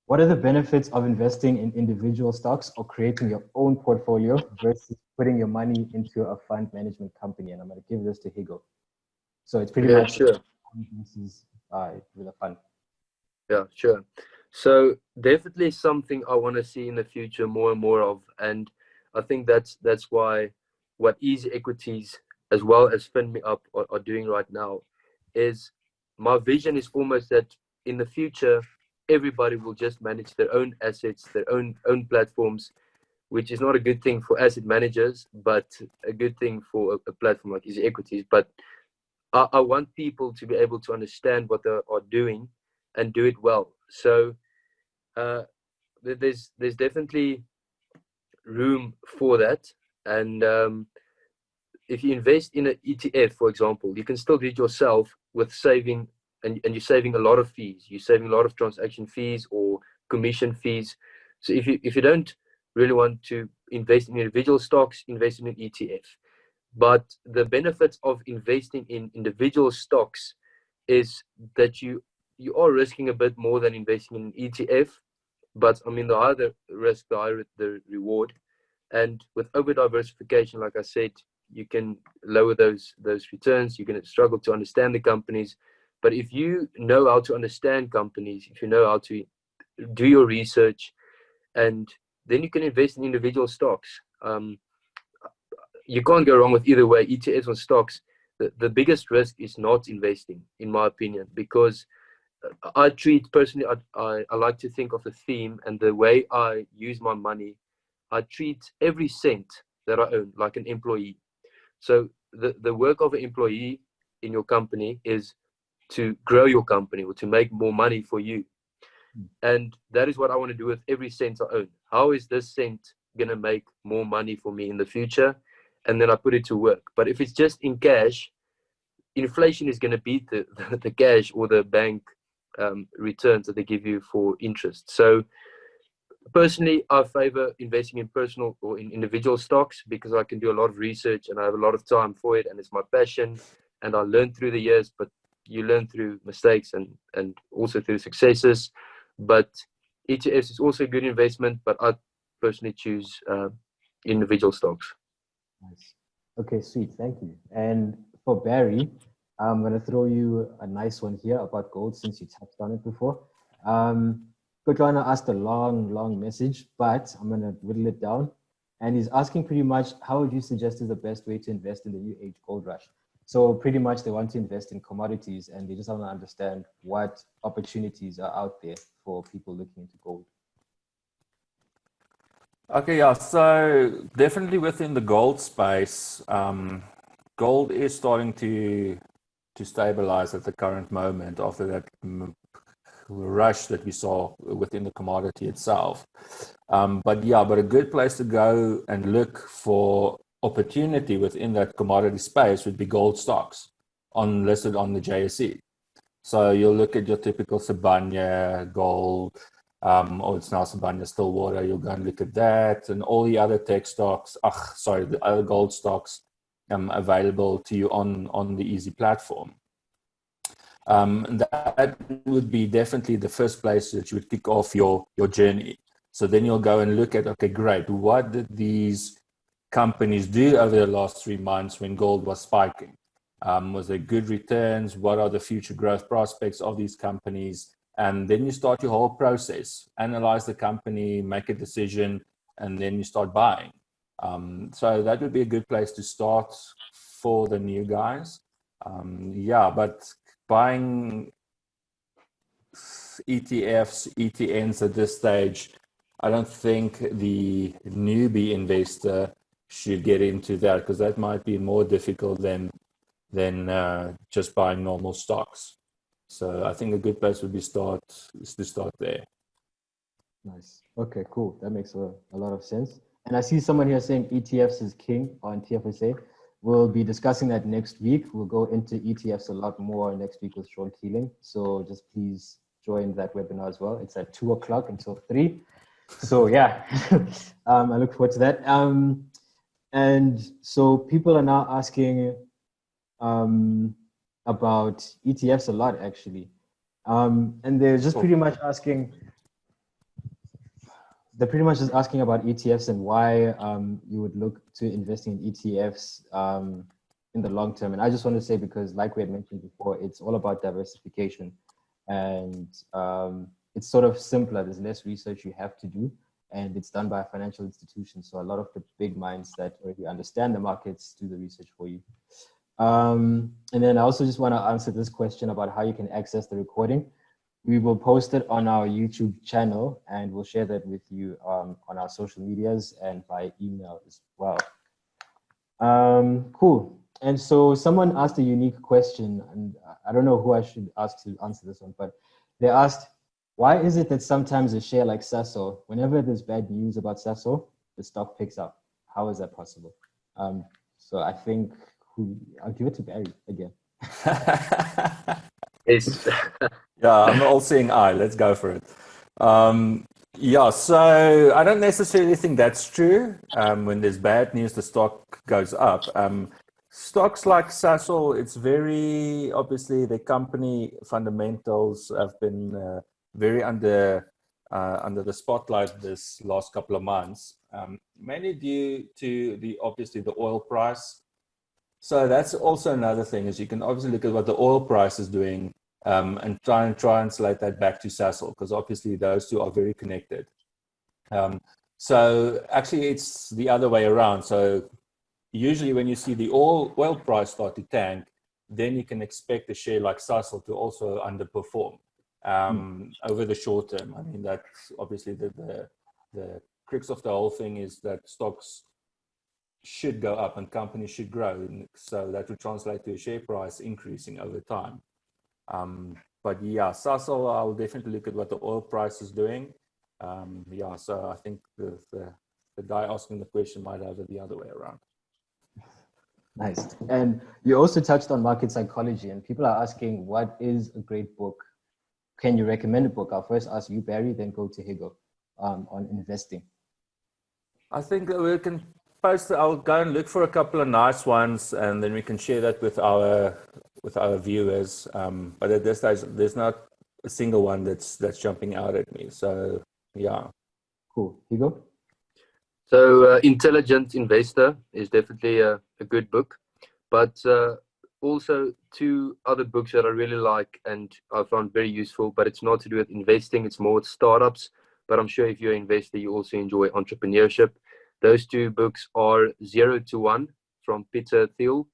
What are the benefits of investing in individual stocks or creating your own portfolio versus putting your money into a fund management company? And I'm going to give this to Higgo. So it's pretty much Sure. versus with a fund. Yeah, sure. So definitely something I want to see in the future more and more of, and I think that's why what EasyEquities as well as FinMeUp are doing right now is my vision is almost that in the future everybody will just manage their own assets, their own platforms, which is not a good thing for asset managers, but a good thing for a platform like EasyEquities. But I want people to be able to understand what they are doing and do it well. So there's definitely room for that. And if you invest in an ETF, for example, you can still do it yourself with saving, and you're saving a lot of fees. You're saving a lot of transaction fees or commission fees. So if you don't really want to invest in individual stocks, invest in an ETF. But the benefits of investing in individual stocks is that you are risking a bit more than investing in an ETF. But I mean, the higher the risk, the higher the reward. And with over diversification, like I said, you can lower those returns. You're going to struggle to understand the companies. But if you know how to understand companies, if you know how to do your research, and then you can invest in individual stocks. You can't go wrong with either way, ETFs or stocks. The biggest risk is not investing, in my opinion, because I treat personally, I like to think of the theme and the way I use my money. I treat every cent that I own like an employee. So the work of an employee in your company is to grow your company or to make more money for you. And that is what I want to do with every cent I own. How is this cent going to make more money for me in the future? And then I put it to work. But if it's just in cash, inflation is going to beat the cash or the bank returns that they give you for interest. So personally, I favor investing in personal or in individual stocks because I can do a lot of research and I have a lot of time for it, and it's my passion, and I learned through the years, but you learn through mistakes and also through successes. But ETFs is also a good investment, but I personally choose individual stocks. Nice. Okay, sweet. Thank you. And for Barry, I'm going to throw you a nice one here about gold since you touched on it before. Kotlana asked a long message, but I'm going to whittle it down. And he's asking pretty much, how would you suggest is the best way to invest in the new age gold rush? So pretty much they want to invest in commodities and they just want to understand what opportunities are out there for people looking into gold. Okay, yeah, so definitely within the gold space, gold is starting to stabilize at the current moment after that rush that we saw within the commodity itself. But a good place to go and look for opportunity within that commodity space would be gold stocks listed on the JSE. So you'll look at your typical Sibanye gold, or it's now Sibanye Stillwater. You'll go and look at that and all the other tech stocks. The other gold stocks available to you on the Easy platform. That would be definitely the first place that you would kick off your journey. So then you'll go and look at, okay, great, what did these companies do over the last 3 months when gold was spiking? Was there good returns? What are the future growth prospects of these companies? And then you start your whole process, analyze the company, make a decision, and then you start buying. So that would be a good place to start for the new guys. But buying ETFs, ETNs at this stage, I don't think the newbie investor should get into that because that might be more difficult than just buying normal stocks. So I think a good place would be to start there. Nice. Okay, cool. That makes a lot of sense. And I see someone here saying ETFs is king on TFSA. We'll be discussing that next week. We'll go into ETFs a lot more next week with Sean Keeling. So just please join that webinar as well. It's at 2:00 until 3. So yeah, I look forward to that. And so people are now asking about ETFs a lot, actually. And they're just pretty much asking, they're pretty much just asking about ETFs and why you would look to investing in ETFs in the long term. And I just want to say, because like we had mentioned before, it's all about diversification, and it's sort of simpler. There's less research you have to do, and it's done by a financial institution. So a lot of the big minds that already understand the markets do the research for you. And then I also just want to answer this question about how you can access the recording. We will post it on our YouTube channel, and we'll share that with you on our social medias and by email as well. Cool. And so someone asked a unique question, and I don't know who I should ask to answer this one, but they asked, why is it that sometimes a share like Sasol, whenever there's bad news about Sasol, the stock picks up? How is that possible? So I think I'll give it to Barry again. It's Yeah, I'm all seeing eye. Let's go for it. Yeah, so I don't necessarily think that's true. When there's bad news, the stock goes up. Stocks like Sasol, it's very obviously the company fundamentals have been very under the spotlight this last couple of months, mainly due to the oil price. So that's also another thing, is you can obviously look at what the oil price is doing and try and translate that back to Sasol, because obviously those two are very connected. So actually it's the other way around. So usually when you see the oil price start to tank, then you can expect a share like Sasol to also underperform over the short term. I mean, that's obviously the crux of the whole thing, is that stocks should go up and companies should grow. And so that would translate to a share price increasing over time. But yeah, Sasol, I'll definitely look at what the oil price is doing. Yeah, so I think the guy asking the question might have it the other way around. Nice. And you also touched on market psychology, and people are asking, what is a great book? Can you recommend a book? I'll first ask you, Barry, then go to Higgo on investing. I think we can post, I'll go and look for a couple of nice ones, and then we can share that with our viewers. But at this stage, there's not a single one that's jumping out at me. So yeah. Cool. Higgo? So Intelligent Investor is definitely a good book, but also two other books that I really like and I found very useful, but it's not to do with investing, it's more with startups. But I'm sure if you're an investor, you also enjoy entrepreneurship. Those two books are 0 to 1 from Peter Thiel.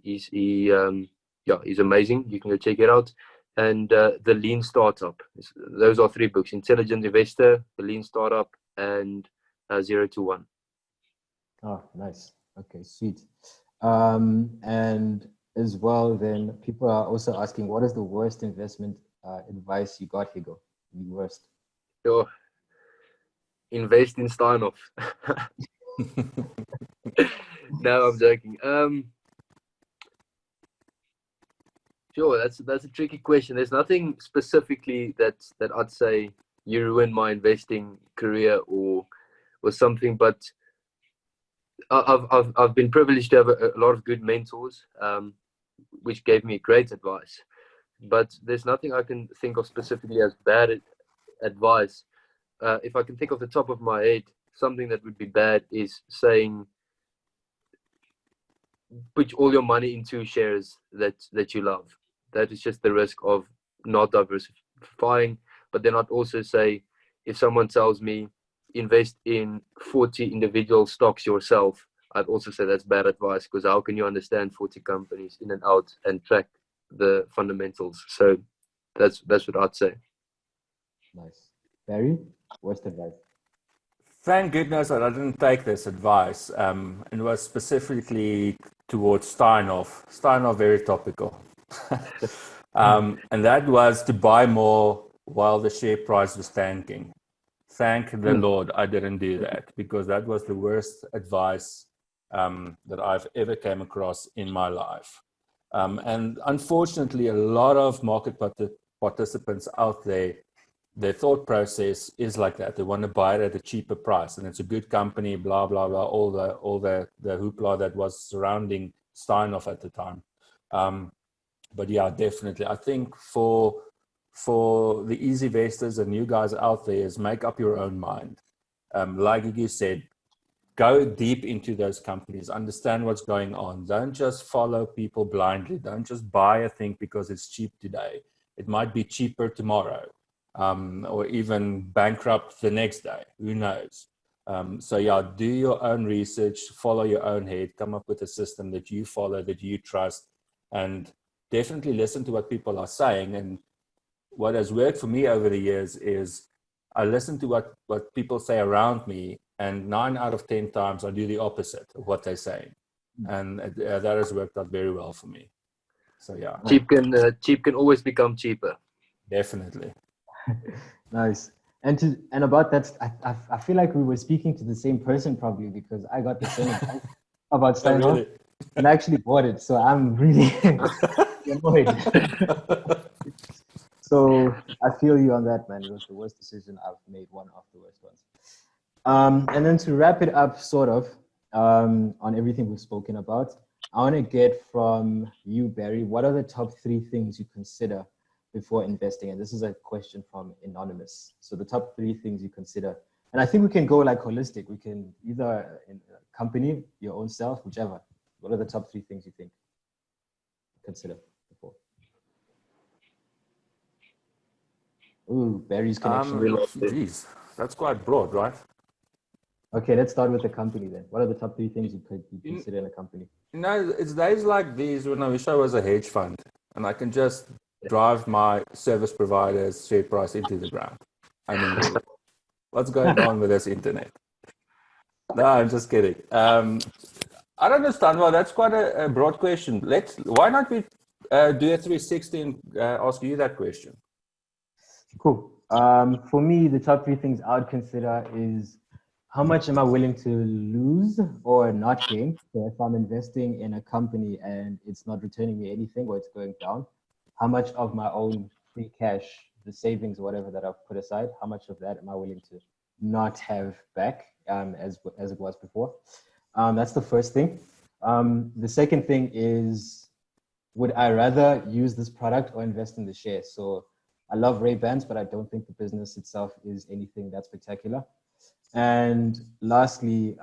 He's amazing. You can go check it out. And The Lean Startup. Those are three books: Intelligent Investor, The Lean Startup, and 0 to 1. Oh, nice. Okay, sweet. And as well, then people are also asking, what is the worst investment advice you got, Higgo? The worst. Sure. Invest in Steinhoff. No, I'm joking. Sure, that's a tricky question. There's nothing specifically that I'd say you ruined my investing career or something, but I've been privileged to have a lot of good mentors, which gave me great advice. But there's nothing I can think of specifically as bad advice. If I can think off the top of my head, something that would be bad is saying put all your money into shares that you love. That is just the risk of not diversifying. But then I'd also say, if someone tells me invest in 40 individual stocks yourself, I'd also say that's bad advice, because how can you understand 40 companies in and out and track the fundamentals? So that's what I'd say. Nice. Barry, worst advice? Thank goodness that I didn't take this advice. It was specifically towards Steinhoff. Steinhoff, very topical. And that was to buy more while the share price was tanking. Thank the Lord I didn't do that, because that was the worst advice that I've ever came across in my life. And unfortunately, a lot of market participants out there, their thought process is like that. They want to buy it at a cheaper price, and it's a good company, blah, blah, blah, all the hoopla that was surrounding Steinhoff at the time. But yeah, definitely. I think for the easy investors and new guys out there, is make up your own mind. like you said, go deep into those companies, understand what's going on. Don't just follow people blindly. Don't just buy a thing because it's cheap today. It might be cheaper tomorrow, or even bankrupt the next day. Who knows? So yeah, do your own research, follow your own head, come up with a system that you follow, that you trust, and definitely listen to what people are saying. And what has worked for me over the years is I listen to what people say around me, and 9 out of 10 times I do the opposite of what they're saying. And that has worked out very well for me. So yeah. Cheap can always become cheaper. Definitely. Nice. And about that, I feel like we were speaking to the same person probably, because I got the same advice about Steinhoff, really? and I actually bought it. So I'm really annoyed. So I feel you on that, man. It was the worst decision I've made, one of the worst ones. And then to wrap it up, sort of, on everything we've spoken about, I want to get from you, Barry, what are the top 3 things you consider before investing? And this is a question from Anonymous. So the top 3 things you consider. And I think we can go like holistic. We can either in a company, your own self, whichever. What are the top 3 things you think consider before? Ooh, Barry's connection. Geez, that's quite broad, right? Okay, let's start with the company then. What are the top 3 things you could consider in a company? You know, it's days like these when I wish I was a hedge fund and I can just drive my service provider's share price into the ground. I mean, what's going on with this internet? No, I'm just kidding. I don't understand. Well, that's quite a broad question. Why not we do a 360 and ask you that question? Cool. For me, the top 3 things I would consider is how much am I willing to lose or not gain? So if I'm investing in a company and it's not returning me anything or it's going down, how much of my own free cash, the savings, whatever that I've put aside, how much of that am I willing to not have back as it was before? That's the first thing. The second thing is, would I rather use this product or invest in the share? So I love Ray-Bans, but I don't think the business itself is anything that spectacular. And lastly,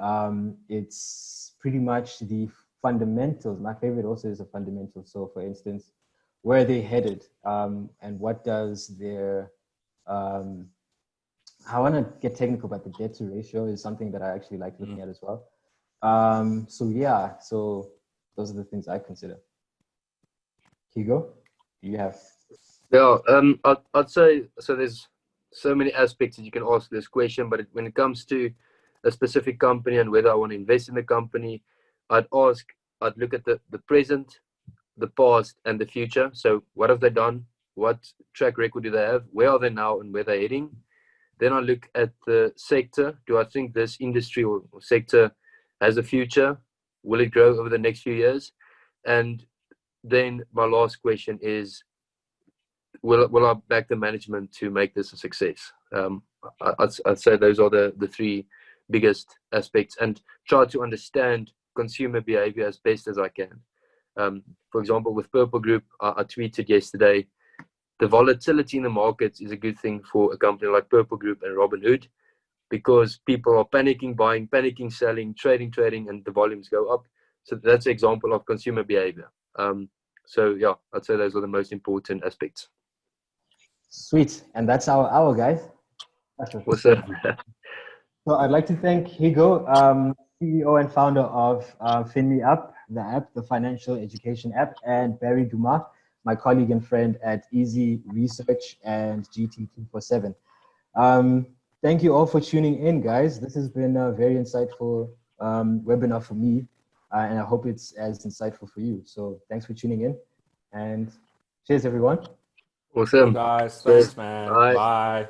it's pretty much the fundamentals. My favorite also is a fundamental. So for instance, where are they headed? And what does their, I want to get technical, but the debt to ratio is something that I actually like looking at as well. So yeah, so those are the things I consider. Higgo, do you have? Yeah, I'd say, so there's so many aspects that you can ask this question, but when it comes to a specific company and whether I want to invest in the company, I'd look at the present, the past, and the future. So what have they done? What track record do they have? Where are they now and where they're heading? Then I look at the sector. Do I think this industry or sector has a future? Will it grow over the next few years? And then my last question is, will I back the management to make this a success? I'd say those are the 3 biggest aspects, and try to understand consumer behavior as best as I can. For example, with Purple Group, I tweeted yesterday, the volatility in the markets is a good thing for a company like Purple Group and Robinhood, because people are panicking, buying, panicking, selling, trading, and the volumes go up. So that's an example of consumer behavior. So yeah, I'd say those are the most important aspects. Sweet. And that's our hour, guys. What's up? So I'd like to thank Higgo, CEO and founder of FinMeUp, the app, the financial education app, and Barry Dumas, my colleague and friend at Easy Research and GT247. Thank you all for tuning in, guys. This has been a very insightful webinar for me, and I hope it's as insightful for you. So thanks for tuning in, and cheers, everyone. Awesome. Guys, thanks, man. Bye. Bye.